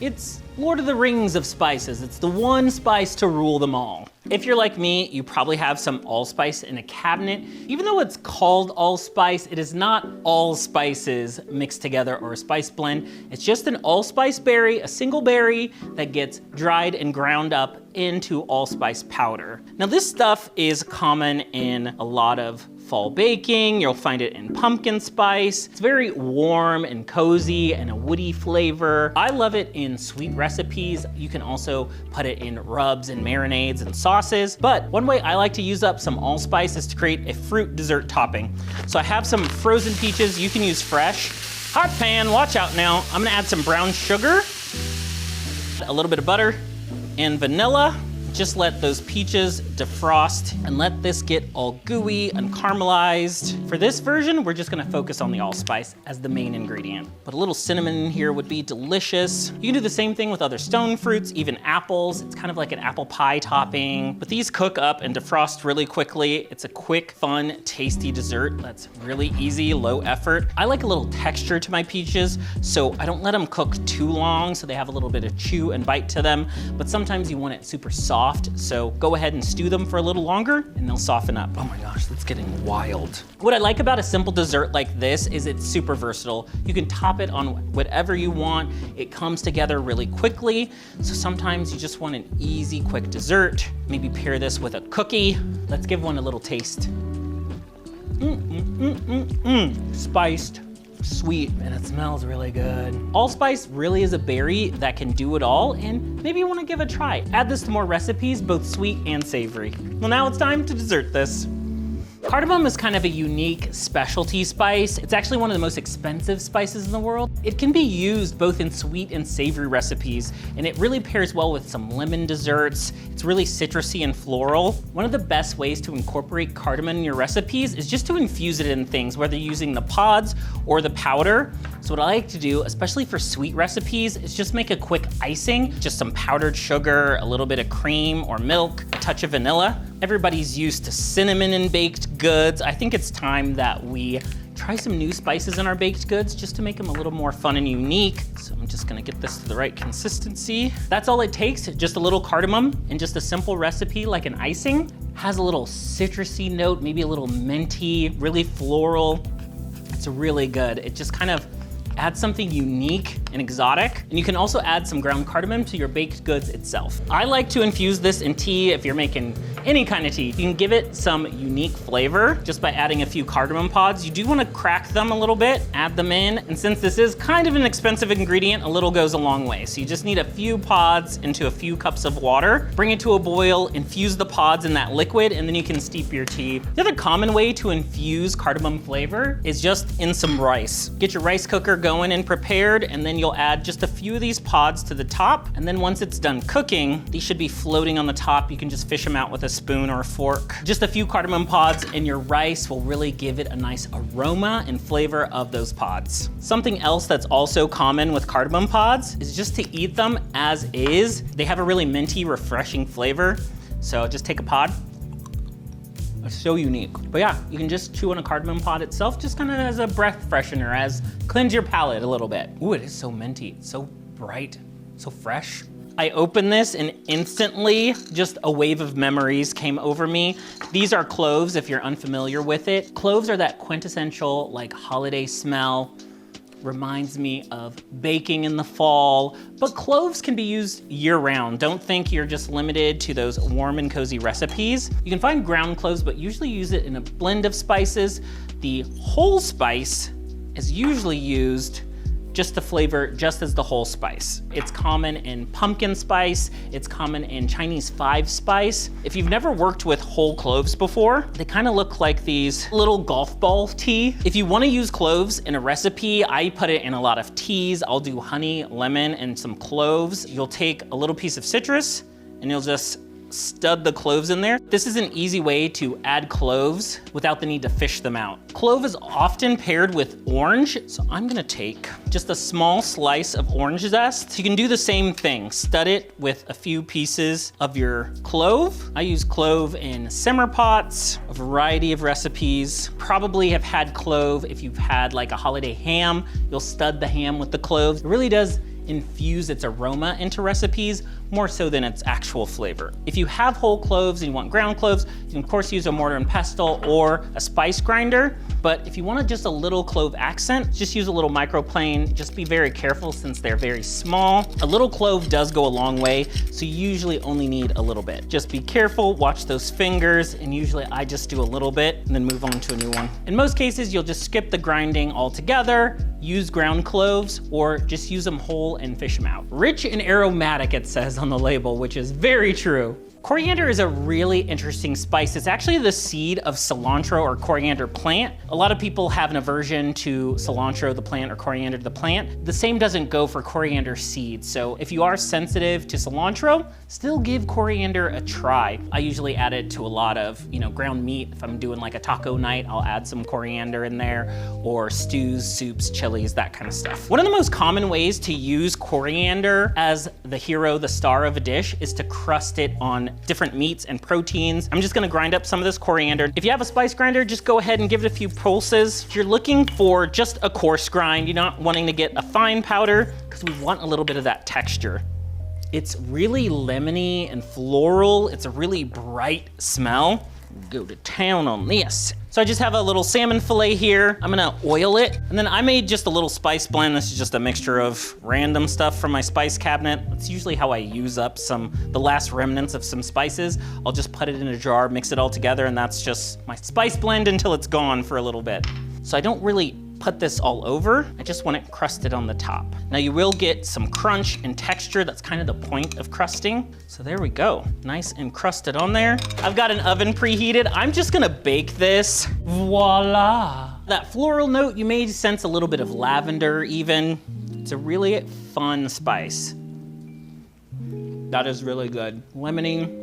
It's Lord of the Rings of spices. It's the one spice to rule them all. If you're like me, you probably have some allspice in a cabinet. Even though it's called allspice, it is not all spices mixed together or a spice blend. It's just an allspice berry, a single berry that gets dried and ground up into allspice powder. Now this stuff is common in a lot of fall baking. You'll find it in pumpkin spice. It's very warm and cozy and a woody flavor. I love it in sweet recipes. You can also put it in rubs and marinades and sauces. But one way I like to use up some allspice is to create a fruit dessert topping. So I have some frozen peaches. You can use fresh. Hot pan, watch out now. I'm gonna add some brown sugar, a little bit of butter, and vanilla. Just let those peaches defrost and let this get all gooey and caramelized. For this version, we're just gonna focus on the allspice as the main ingredient. But a little cinnamon in here would be delicious. You can do the same thing with other stone fruits, even apples. It's kind of like an apple pie topping. But these cook up and defrost really quickly. It's a quick, fun, tasty dessert that's really easy, low effort. I like a little texture to my peaches, so I don't let them cook too long so they have a little bit of chew and bite to them. But sometimes you want it super soft. So go ahead and stew them for a little longer and they'll soften up. Oh my gosh, that's getting wild. What I like about a simple dessert like this is it's super versatile. You can top it on whatever you want. It comes together really quickly. So sometimes you just want an easy, quick dessert. Maybe pair this with a cookie. Let's give one a little taste. Spiced, sweet, and it smells really good. Allspice really is a berry that can do it all, and maybe you want to give it a try. Add this to more recipes, both sweet and savory. Well, now it's time to dessert this. Cardamom is kind of a unique specialty spice. It's actually one of the most expensive spices in the world. It can be used both in sweet and savory recipes, and it really pairs well with some lemon desserts. It's really citrusy and floral. One of the best ways to incorporate cardamom in your recipes is just to infuse it in things, whether you're using the pods or the powder. So what I like to do, especially for sweet recipes, is just make a quick icing, just some powdered sugar, a little bit of cream or milk, a touch of vanilla. Everybody's used to cinnamon in baked goods. I think it's time that we try some new spices in our baked goods just to make them a little more fun and unique. So I'm just gonna get this to the right consistency. That's all it takes, just a little cardamom and just a simple recipe like an icing. Has a little citrusy note, maybe a little minty, really floral. It's really good. It just kind of adds something unique and exotic. And you can also add some ground cardamom to your baked goods itself. I like to infuse this in tea if you're making any kind of tea. You can give it some unique flavor just by adding a few cardamom pods. You do want to crack them a little bit, add them in. And since this is kind of an expensive ingredient, a little goes a long way. So you just need a few pods into a few cups of water. Bring it to a boil, infuse the pods in that liquid, and then you can steep your tea. The other common way to infuse cardamom flavor is just in some rice. Get your rice cooker going and prepared, and then you'll add just a few of these pods to the top. And then once it's done cooking, these should be floating on the top. You can just fish them out with a spoon or a fork. Just a few cardamom pods and your rice will really give it a nice aroma and flavor of those pods. Something else that's also common with cardamom pods is just to eat them as is. They have a really minty, refreshing flavor. So just take a pod. It's so unique. But yeah, you can just chew on a cardamom pod itself, just kind of as a breath freshener, as cleanse your palate a little bit. Ooh, it is so minty, it's so bright, so fresh. I opened this and instantly just a wave of memories came over me. These are cloves, if you're unfamiliar with it. Cloves are that quintessential like holiday smell. Reminds me of baking in the fall, but cloves can be used year-round. Don't think you're just limited to those warm and cozy recipes. You can find ground cloves, but usually use it in a blend of spices. The whole spice is usually used just to flavor just as the whole spice. It's common in pumpkin spice, it's common in Chinese 5-spice. If you've never worked with whole cloves before, they kind of look like these little golf ball tea. If you want to use cloves in a recipe, I put it in a lot of teas. I'll do honey, lemon, and some cloves. You'll take a little piece of citrus and you'll just stud the cloves in there. This is an easy way to add cloves without the need to fish them out. Clove is often paired with orange, so I'm gonna take just a small slice of orange zest. You can do the same thing. Stud it with a few pieces of your clove. I use clove in simmer pots, a variety of recipes. Probably have had clove if you've had like a holiday ham. You'll stud the ham with the cloves. It really does infuse its aroma into recipes more so than its actual flavor. If you have whole cloves and you want ground cloves, you can of course use a mortar and pestle or a spice grinder. But if you want just a little clove accent, just use a little microplane. Just be very careful since they're very small. A little clove does go a long way, so you usually only need a little bit. Just be careful, watch those fingers, and usually I just do a little bit and then move on to a new one. In most cases, you'll just skip the grinding altogether, use ground cloves, or just use them whole and fish them out. Rich and aromatic, it says on the label, which is very true. Coriander is a really interesting spice. It's actually the seed of cilantro or coriander plant. A lot of people have an aversion to cilantro, the plant, or coriander, the plant. The same doesn't go for coriander seeds. So if you are sensitive to cilantro, still give coriander a try. I usually add it to a lot of, ground meat. If I'm doing like a taco night, I'll add some coriander in there, or stews, soups, chilies, that kind of stuff. One of the most common ways to use coriander as the hero, the star of a dish, is to crust it on different meats and proteins. I'm just gonna grind up some of this coriander. If you have a spice grinder, just go ahead and give it a few pulses. If you're looking for just a coarse grind, you're not wanting to get a fine powder, because we want a little bit of that texture. It's really lemony and floral. It's a really bright smell. Go to town on this. So I just have a little salmon fillet here. I'm gonna oil it. And then I made just a little spice blend. This is just a mixture of random stuff from my spice cabinet. That's usually how I use up the last remnants of some spices. I'll just put it in a jar, mix it all together, and that's just my spice blend until it's gone for a little bit. So I don't really put this all over. I just want it crusted on the top. Now you will get some crunch and texture. That's kind of the point of crusting. So there we go. Nice and crusted on there. I've got an oven preheated. I'm just gonna bake this. Voila. That floral note, you may sense a little bit of lavender even. It's a really fun spice. That is really good. Lemony,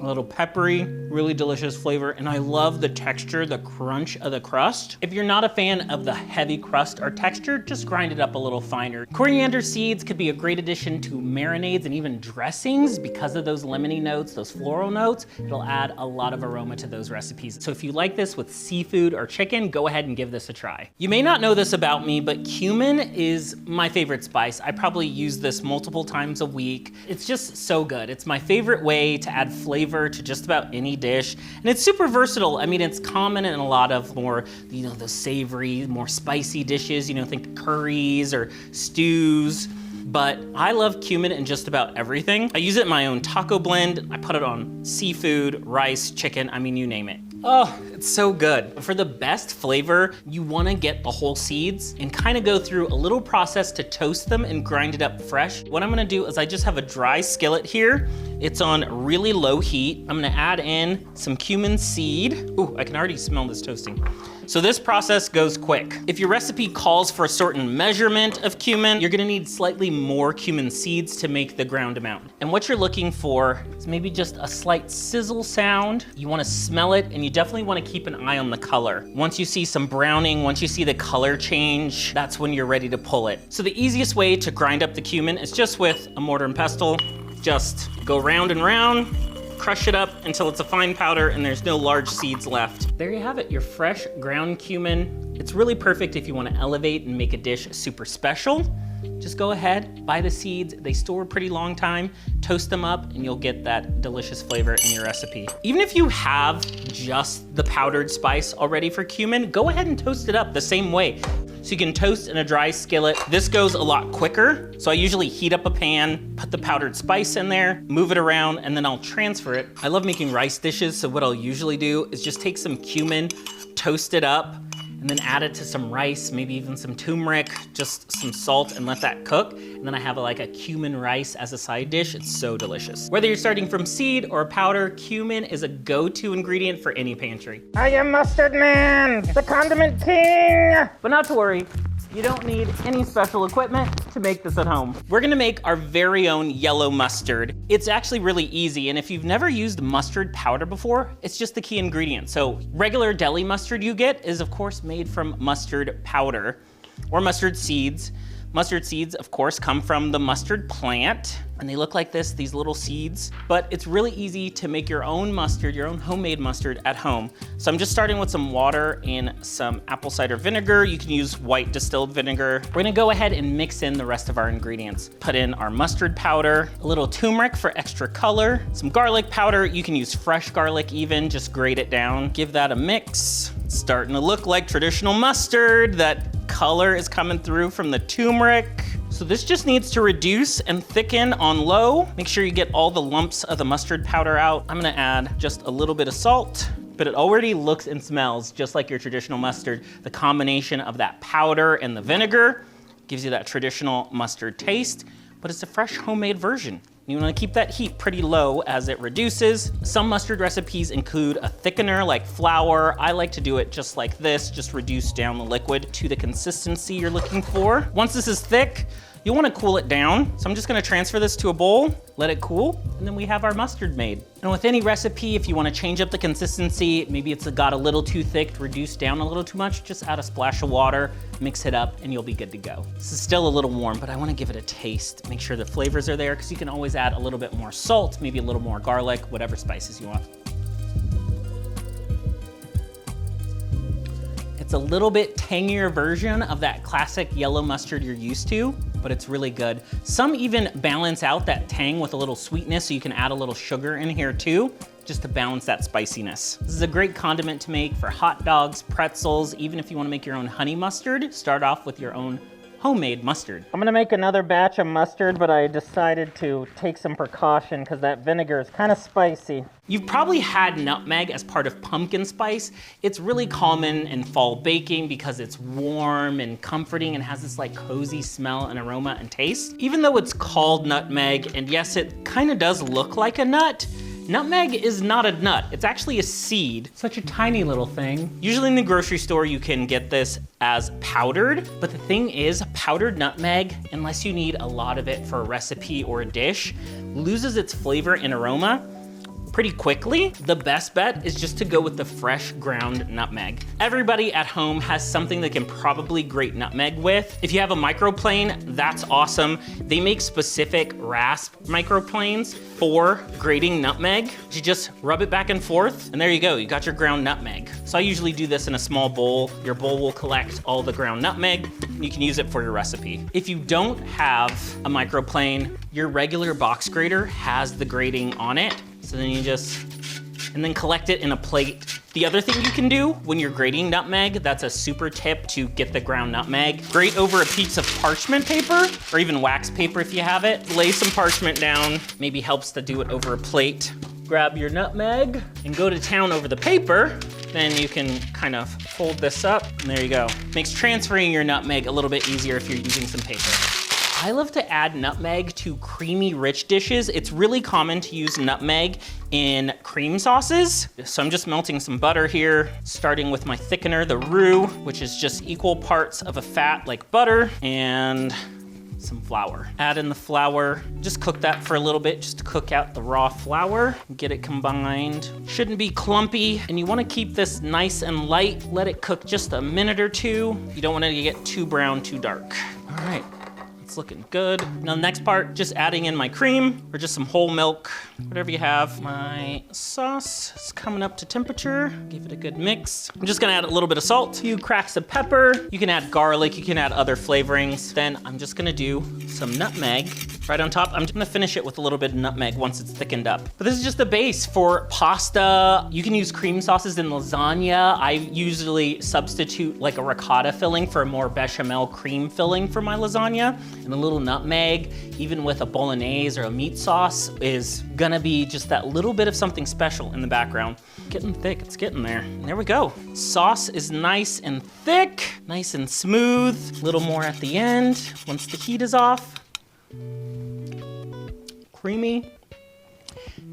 a little peppery, really delicious flavor, and I love the texture, the crunch of the crust. If you're not a fan of the heavy crust or texture, just grind it up a little finer. Coriander seeds could be a great addition to marinades and even dressings because of those lemony notes, those floral notes. It'll add a lot of aroma to those recipes. So if you like this with seafood or chicken, go ahead and give this a try. You may not know this about me, but cumin is my favorite spice. I probably use this multiple times a week. It's just so good. It's my favorite way to add flavor to just about any dish. And it's super versatile. I mean, it's common in a lot of more, those savory, more spicy dishes, think curries or stews. But I love cumin in just about everything. I use it in my own taco blend. I put it on seafood, rice, chicken, I mean, you name it. Oh, it's so good. For the best flavor, you wanna get the whole seeds and kind of go through a little process to toast them and grind it up fresh. What I'm gonna do is I just have a dry skillet here. It's on really low heat. I'm gonna add in some cumin seed. Ooh, I can already smell this toasting. So this process goes quick. If your recipe calls for a certain measurement of cumin, you're gonna need slightly more cumin seeds to make the ground amount. And what you're looking for is maybe just a slight sizzle sound. You wanna smell it, and you definitely wanna keep an eye on the color. Once you see some browning, once you see the color change, that's when you're ready to pull it. So the easiest way to grind up the cumin is just with a mortar and pestle. Just go round and round, crush it up until it's a fine powder and there's no large seeds left. There you have it, your fresh ground cumin. It's really perfect if you want to elevate and make a dish super special. Just go ahead, buy the seeds. They store a pretty long time, toast them up, and you'll get that delicious flavor in your recipe. Even if you have just the powdered spice already for cumin, go ahead and toast it up the same way. So you can toast in a dry skillet. This goes a lot quicker. So I usually heat up a pan, put the powdered spice in there, move it around, and then I'll transfer it. I love making rice dishes, so what I'll usually do is just take some cumin, toast it up, and then add it to some rice, maybe even some turmeric, just some salt, and let that cook. And then I have like a cumin rice as a side dish. It's so delicious. Whether you're starting from seed or powder, cumin is a go-to ingredient for any pantry. I am Mustard Man, the condiment king. But not to worry, you don't need any special equipment to make this at home. We're gonna make our very own yellow mustard. It's actually really easy, and if you've never used mustard powder before, it's just the key ingredient. So regular deli mustard you get is of course made from mustard powder or mustard seeds, Mustard seeds, of course, come from the mustard plant, and they look like this, these little seeds. But it's really easy to make your own mustard, your own homemade mustard at home. So I'm just starting with some water and some apple cider vinegar. You can use white distilled vinegar. We're gonna go ahead and mix in the rest of our ingredients. Put in our mustard powder, a little turmeric for extra color, some garlic powder. You can use fresh garlic even, just grate it down. Give that a mix. It's starting to look like traditional mustard. That color is coming through from the turmeric. So this just needs to reduce and thicken on low. Make sure you get all the lumps of the mustard powder out. I'm gonna add just a little bit of salt, but it already looks and smells just like your traditional mustard. The combination of that powder and the vinegar gives you that traditional mustard taste, but it's a fresh homemade version. You wanna keep that heat pretty low as it reduces. Some mustard recipes include a thickener like flour. I like to do it just like this, just reduce down the liquid to the consistency you're looking for. Once this is thick, you'll wanna cool it down. So I'm just gonna transfer this to a bowl, let it cool, and then we have our mustard made. And with any recipe, if you wanna change up the consistency, maybe it's got a little too thick, reduce down a little too much, just add a splash of water, mix it up, and you'll be good to go. This is still a little warm, but I wanna give it a taste. Make sure the flavors are there, because you can always add a little bit more salt, maybe a little more garlic, whatever spices you want. It's a little bit tangier version of that classic yellow mustard you're used to, but it's really good. Some even balance out that tang with a little sweetness, so you can add a little sugar in here too, just to balance that spiciness. This is a great condiment to make for hot dogs, pretzels, even if you wanna make your own honey mustard, start off with your own homemade mustard. I'm gonna make another batch of mustard, but I decided to take some precaution because that vinegar is kind of spicy. You've probably had nutmeg as part of pumpkin spice. It's really common in fall baking because it's warm and comforting and has this like cozy smell and aroma and taste. Even though it's called nutmeg, and yes, it kind of does look like a nut, nutmeg is not a nut, it's actually a seed. Such a tiny little thing. Usually in the grocery store, you can get this as powdered, but the thing is, powdered nutmeg, unless you need a lot of it for a recipe or a dish, loses its flavor and aroma pretty quickly. The best bet is just to go with the fresh ground nutmeg. Everybody at home has something they can probably grate nutmeg with. If you have a microplane, that's awesome. They make specific rasp microplanes for grating nutmeg. You just rub it back and forth, and there you go, you got your ground nutmeg. So I usually do this in a small bowl. Your bowl will collect all the ground nutmeg. You can use it for your recipe. If you don't have a microplane, your regular box grater has the grating on it. So then you and then collect it in a plate. The other thing you can do when you're grating nutmeg, that's a super tip to get the ground nutmeg, grate over a piece of parchment paper, or even wax paper if you have it. Lay some parchment down, maybe helps to do it over a plate. Grab your nutmeg and go to town over the paper. Then you can kind of fold this up, and there you go. Makes transferring your nutmeg a little bit easier if you're using some paper. I love to add nutmeg to creamy, rich dishes. It's really common to use nutmeg in cream sauces. So I'm just melting some butter here, starting with my thickener, the roux, which is just equal parts of a fat like butter, and some flour. Add in the flour, just cook that for a little bit, just to cook out the raw flour, get it combined. Shouldn't be clumpy, and you wanna keep this nice and light. Let it cook just a minute or two. You don't want it to get too brown, too dark. All right. It's looking good. Now the next part, just adding in my cream or just some whole milk, whatever you have. My sauce is coming up to temperature. Give it a good mix. I'm just gonna add a little bit of salt, a few cracks of pepper. You can add garlic, you can add other flavorings. Then I'm just gonna do some nutmeg right on top. I'm just gonna finish it with a little bit of nutmeg once it's thickened up. But this is just the base for pasta. You can use cream sauces in lasagna. I usually substitute like a ricotta filling for a more bechamel cream filling for my lasagna. And a little nutmeg, even with a bolognese or a meat sauce, is gonna be just that little bit of something special in the background. Getting thick, it's getting there. And there we go. Sauce is nice and thick, nice and smooth. A little more at the end, once the heat is off. Creamy.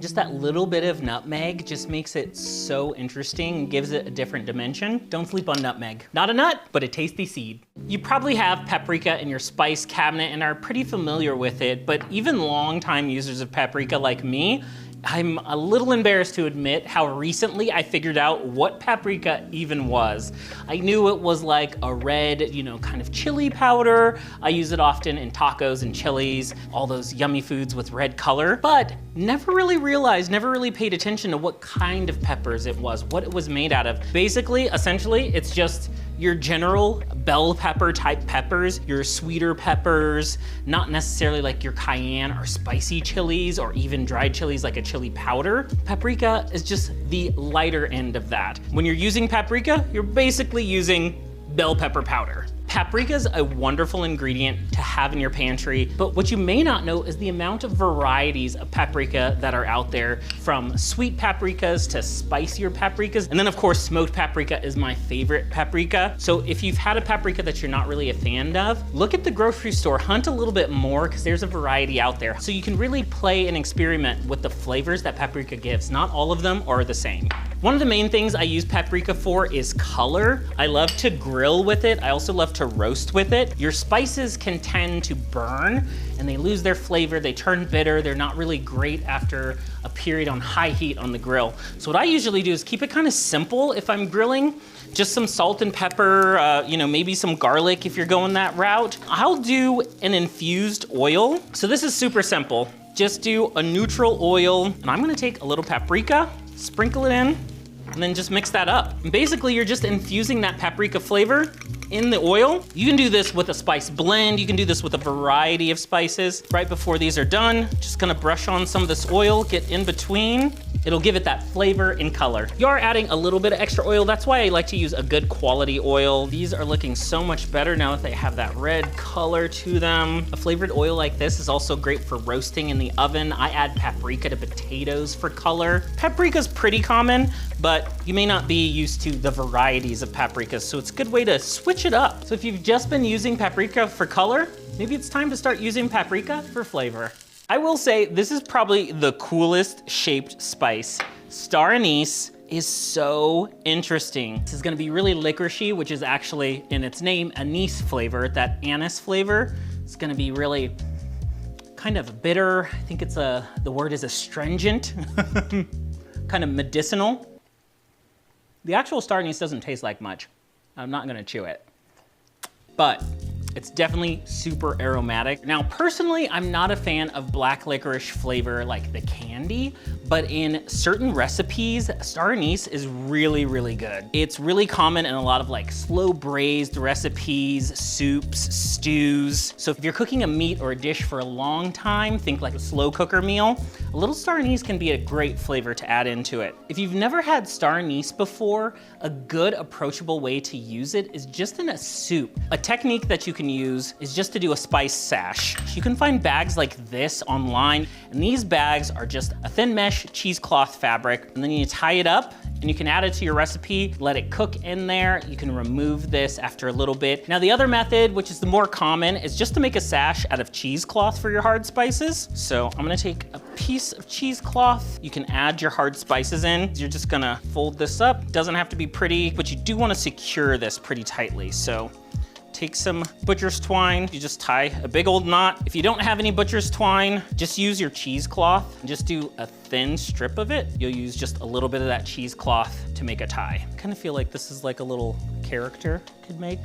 Just that little bit of nutmeg just makes it so interesting and gives it a different dimension. Don't sleep on nutmeg. Not a nut, but a tasty seed. You probably have paprika in your spice cabinet and are pretty familiar with it, but even longtime users of paprika like me I'm a little embarrassed to admit how recently I figured out what paprika even was. I knew it was like a red, kind of chili powder. I use it often in tacos and chilies, all those yummy foods with red color, but never really realized, never really paid attention to what kind of peppers it was, what it was made out of. Basically, essentially, it's just your general bell pepper type peppers, your sweeter peppers, not necessarily like your cayenne or spicy chilies or even dried chilies like a chili powder. Paprika is just the lighter end of that. When you're using paprika, you're basically using bell pepper powder. Paprika is a wonderful ingredient to have in your pantry, but what you may not know is the amount of varieties of paprika that are out there, from sweet paprikas to spicier paprikas. And then of course, smoked paprika is my favorite paprika. So if you've had a paprika that you're not really a fan of, look at the grocery store, hunt a little bit more because there's a variety out there. So you can really play and experiment with the flavors that paprika gives. Not all of them are the same. One of the main things I use paprika for is color. I love to grill with it. I also love to roast with it. Your spices can tend to burn and they lose their flavor. They turn bitter. They're not really great after a period on high heat on the grill. So what I usually do is keep it kind of simple if I'm grilling. Just some salt and pepper, maybe some garlic if you're going that route. I'll do an infused oil. So this is super simple. Just do a neutral oil, and I'm gonna take a little paprika, sprinkle it in, and then just mix that up. And basically, you're just infusing that paprika flavor in the oil. You can do this with a spice blend. You can do this with a variety of spices. Right before these are done, just gonna brush on some of this oil, get in between. It'll give it that flavor and color. You are adding a little bit of extra oil. That's why I like to use a good quality oil. These are looking so much better now that they have that red color to them. A flavored oil like this is also great for roasting in the oven. I add paprika to potatoes for color. Paprika's pretty common, but you may not be used to the varieties of paprikas, so it's a good way to switch it up. So if you've just been using paprika for color, maybe it's time to start using paprika for flavor. I will say this is probably the coolest shaped spice. Star anise is so interesting. This is gonna be really licoricey, which is actually in its name, anise flavor. That anise flavor is gonna be really kind of bitter. I think the word is astringent, kind of medicinal. The actual star anise doesn't taste like much. I'm not gonna chew it, but it's definitely super aromatic. Now, personally, I'm not a fan of black licorice flavor like the candy, but in certain recipes, star anise is really, really good. It's really common in a lot of like slow braised recipes, soups, stews. So if you're cooking a meat or a dish for a long time, think like a slow cooker meal, a little star anise can be a great flavor to add into it. If you've never had star anise before, a good approachable way to use it is just in a soup. A technique that you can use is just to do a spice sash. You can find bags like this online, and these bags are just a thin mesh cheesecloth fabric, and then you tie it up and you can add it to your recipe, let it cook in there. You can remove this after a little bit. Now the other method, which is the more common, is just to make a sash out of cheesecloth for your hard spices. So I'm gonna take a piece of cheesecloth. You can add your hard spices in. You're just gonna fold this up. Doesn't have to be pretty, but you do wanna secure this pretty tightly. So take some butcher's twine. You just tie a big old knot. If you don't have any butcher's twine, just use your cheesecloth and just do a thin strip of it. You'll use just a little bit of that cheesecloth to make a tie. I kind of feel like this is like a little character could make.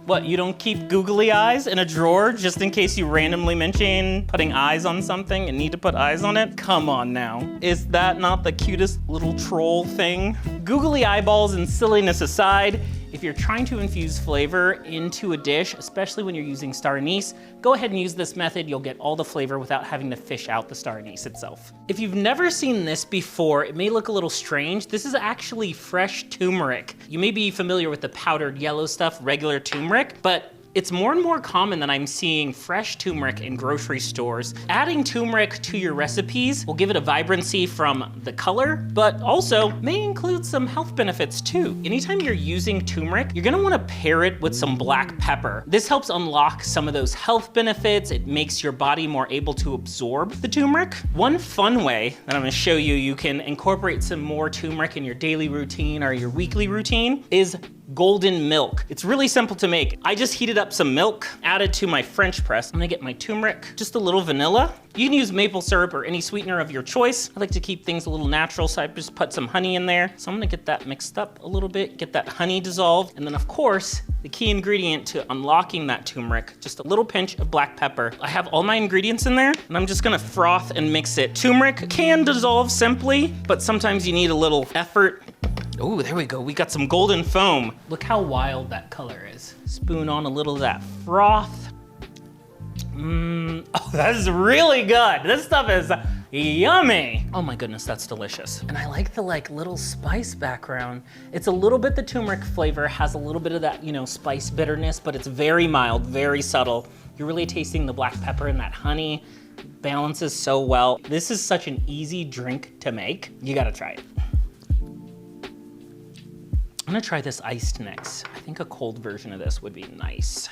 What, you don't keep googly eyes in a drawer just in case you randomly mention putting eyes on something and need to put eyes on it? Come on now. Is that not the cutest little troll thing? Googly eyeballs and silliness aside, if you're trying to infuse flavor into a dish, especially when you're using star anise, go ahead and use this method. You'll get all the flavor without having to fish out the star anise itself. If you've never seen this before, it may look a little strange. This is actually fresh turmeric. You may be familiar with the powdered yellow stuff, regular turmeric, but it's more and more common that I'm seeing fresh turmeric in grocery stores. Adding turmeric to your recipes will give it a vibrancy from the color, but also may include some health benefits too. Anytime you're using turmeric, you're gonna wanna pair it with some black pepper. This helps unlock some of those health benefits. It makes your body more able to absorb the turmeric. One fun way that I'm gonna show you, you can incorporate some more turmeric in your daily routine or your weekly routine is golden milk. It's really simple to make. I just heated up some milk, added to my French press. I'm gonna get my turmeric, just a little vanilla. You can use maple syrup or any sweetener of your choice. I like to keep things a little natural, so I just put some honey in there. So I'm gonna get that mixed up a little bit, get that honey dissolved, and then of course, the key ingredient to unlocking that turmeric, just a little pinch of black pepper. I have all my ingredients in there, and I'm just gonna froth and mix it. Turmeric can dissolve simply, but sometimes you need a little effort. Oh, there we go. We got some golden foam. Look how wild that color is. Spoon on a little of that froth. Oh, that is really good. This stuff is yummy. Oh my goodness, that's delicious. And I like the little spice background. It's a little bit the turmeric flavor, has a little bit of that, spice bitterness, but it's very mild, very subtle. You're really tasting the black pepper and that honey. Balances so well. This is such an easy drink to make. You gotta try it. I'm gonna try this iced next. I think a cold version of this would be nice.